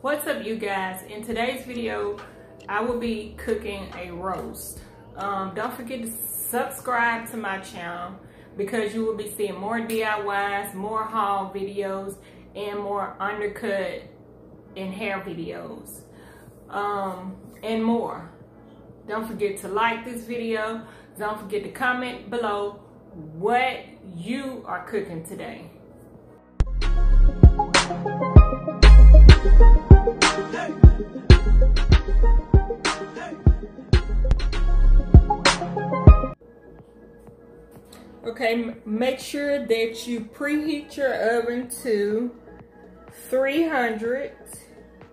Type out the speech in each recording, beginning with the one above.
What's up, you guys? In today's video I will be cooking a roast. Don't forget to subscribe to my channel because you will be seeing more DIYs, more haul videos, and more undercut and hair videos, and more. Don't forget to like this video. Don't forget to comment below what you are cooking today. Okay, make sure that you preheat your oven to 300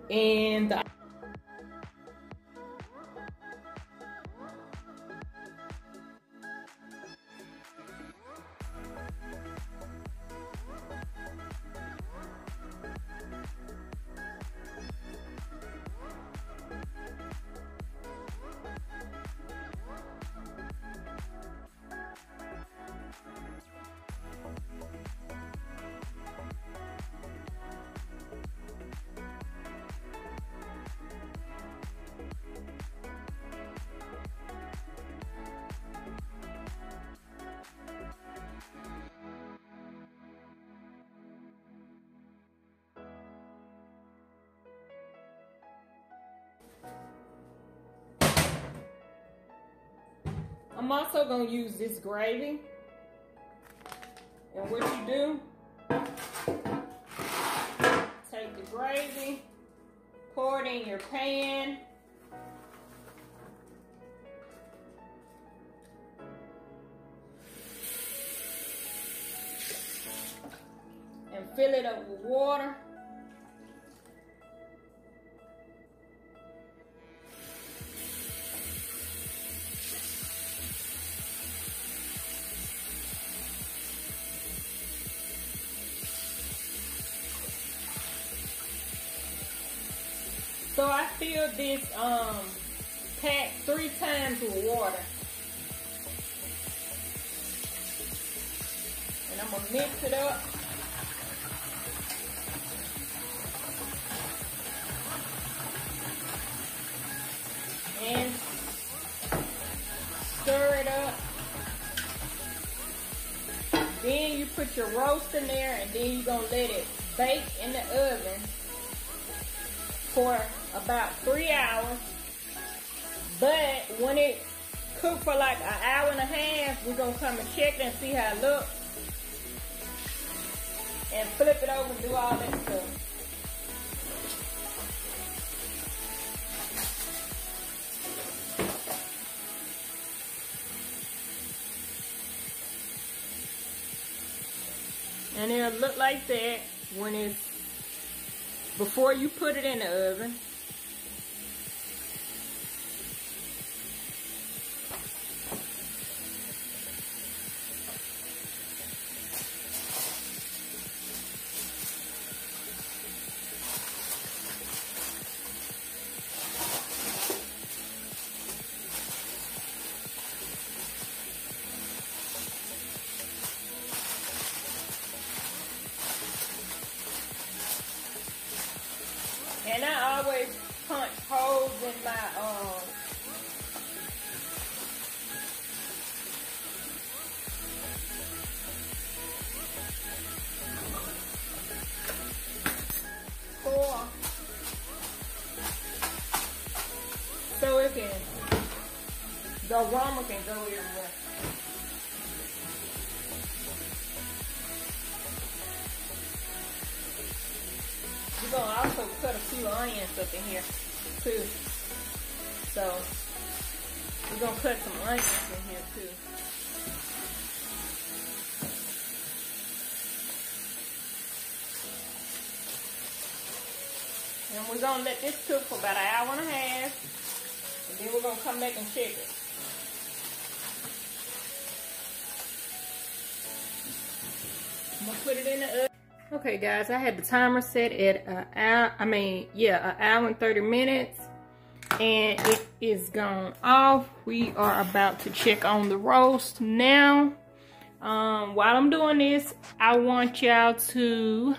and I'm also going to use this gravy. And what you do, take the gravy, pour it in your pan, and fill it up with water. So I fill this pack 3 times with water. And I'm gonna mix it up. And stir it up. Then you put your roast in there, and then you're gonna let it bake in the oven for about 3 hours. But when it cooks for like an hour and a half, we're gonna come and check it and see how it looks, and flip it over and do all that stuff. And it'll look like that when it's before you put it in the oven. And I always punch holes in my foil, so it can, the aroma can go everywhere. We're going to also cut a few onions up in here too. So we're going to cut some onions in here too. And we're going to let this cook for about an hour and a half. And then we're going to come back and check it. I'm going to put it in the oven. Okay guys, I had the timer set at an hour and 30 minutes, and it is gone off. We are about to check on the roast now. While I'm doing this, I want y'all to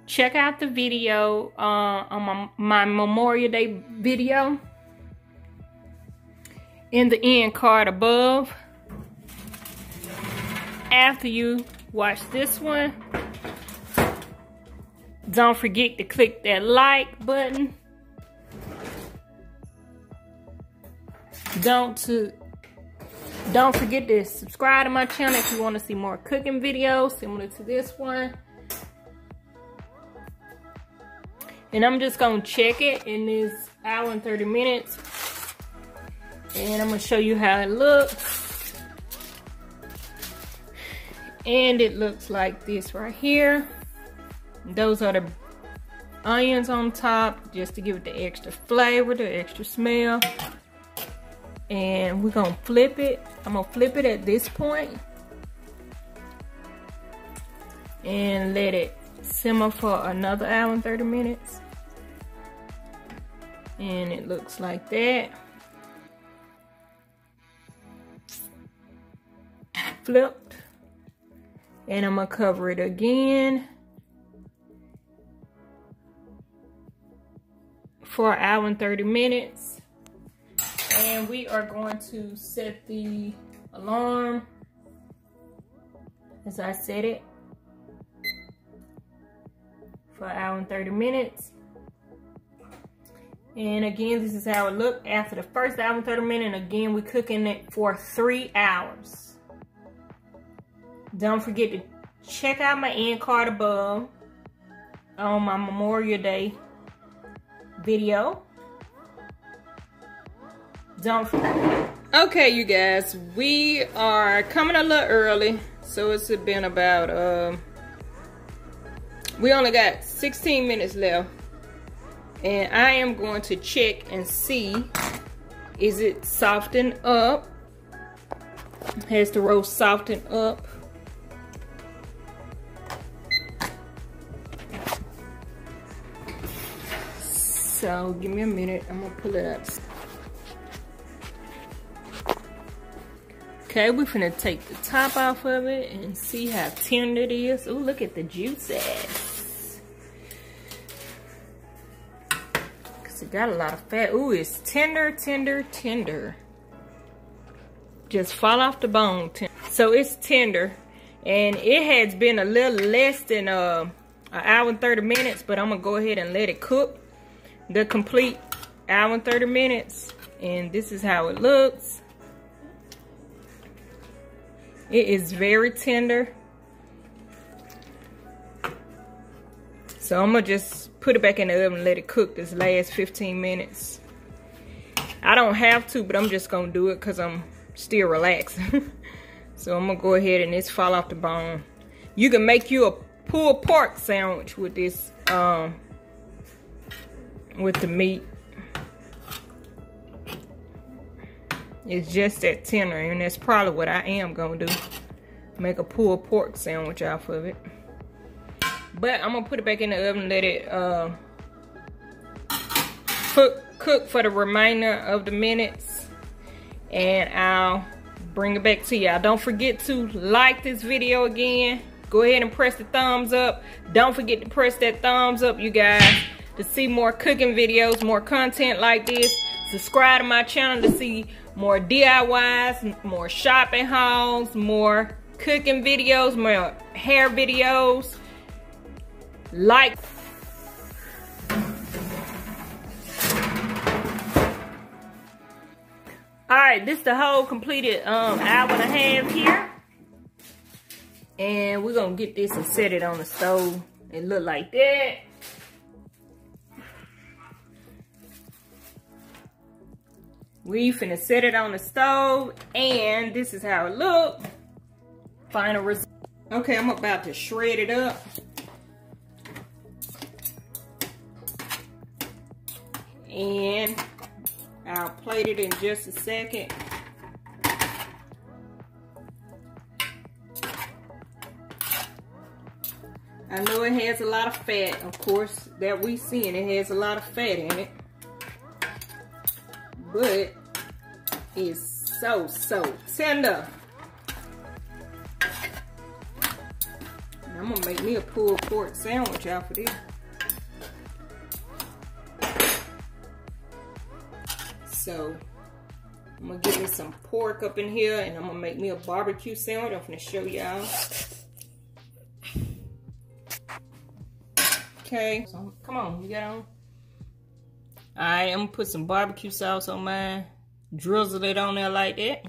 check out the video on my Memorial Day video in the end card above. After you watch this one, don't forget to click that like button. Don't forget to subscribe to my channel if you want to see more cooking videos similar to this one. And I'm just going to check it in this hour and 30 minutes. And I'm going to show you how it looks. And it looks like this right here. Those are the onions on top, just to give it the extra flavor, the extra smell. And we're gonna flip it. I'm gonna flip it at this point and let it simmer for another hour and 30 minutes. And it looks like that. Flipped. And I'm gonna cover it again for an hour and 30 minutes. And we are going to set the alarm as I set it for an hour and 30 minutes. And again, this is how it looked after the first hour and 30 minutes. And again, we're cooking it for 3 hours. Don't forget to check out my end card above on my Memorial Day video. Don't forget. Okay, you guys, we are coming a little early, so it's been about we only got 16 minutes left, and I am going to check and see, is it softened up? Has the roast softened up? So give me a minute, I'm gonna pull it up. Okay, we're finna take the top off of it and see how tender it is. Ooh, look at the juices. Cause it got a lot of fat. Ooh, it's tender, tender, tender. Just fall off the bone. So it's tender, and it has been a little less than an hour and 30 minutes, but I'm gonna go ahead and let it cook the complete hour and 30 minutes. And this is how it looks. It is very tender. So I'm gonna just put it back in the oven and let it cook this last 15 minutes. I don't have to, but I'm just gonna do it because I'm still relaxing. So I'm gonna go ahead and it's fall off the bone. You can make you a pulled pork sandwich with this, with the meat. It's just that tender, and that's probably what I am gonna do. Make a pulled pork sandwich off of it. But I'm gonna put it back in the oven and let it cook for the remainder of the minutes. And I'll bring it back to y'all. Don't forget to like this video again. Go ahead and press the thumbs up. Don't forget to press that thumbs up, you guys, to see more cooking videos, more content like this. Subscribe to my channel to see more DIYs, more shopping hauls, more cooking videos, more hair videos. Like. Alright, this is the whole completed hour and a half here. And we're gonna get this and set it on the stove. It look like that. We finna set it on the stove, and this is how it look. Final result. Okay, I'm about to shred it up. And I'll plate it in just a second. I know it has a lot of fat, of course, that we see, and it has a lot of fat in it. But it's so tender. I'm gonna make me a pulled pork sandwich out for this. So I'm gonna get me some pork up in here and I'm gonna make me a barbecue sandwich. I'm gonna show y'all. Okay, so come on, you got on? Alright, I'm gonna put some barbecue sauce on mine. Drizzle it on there like that.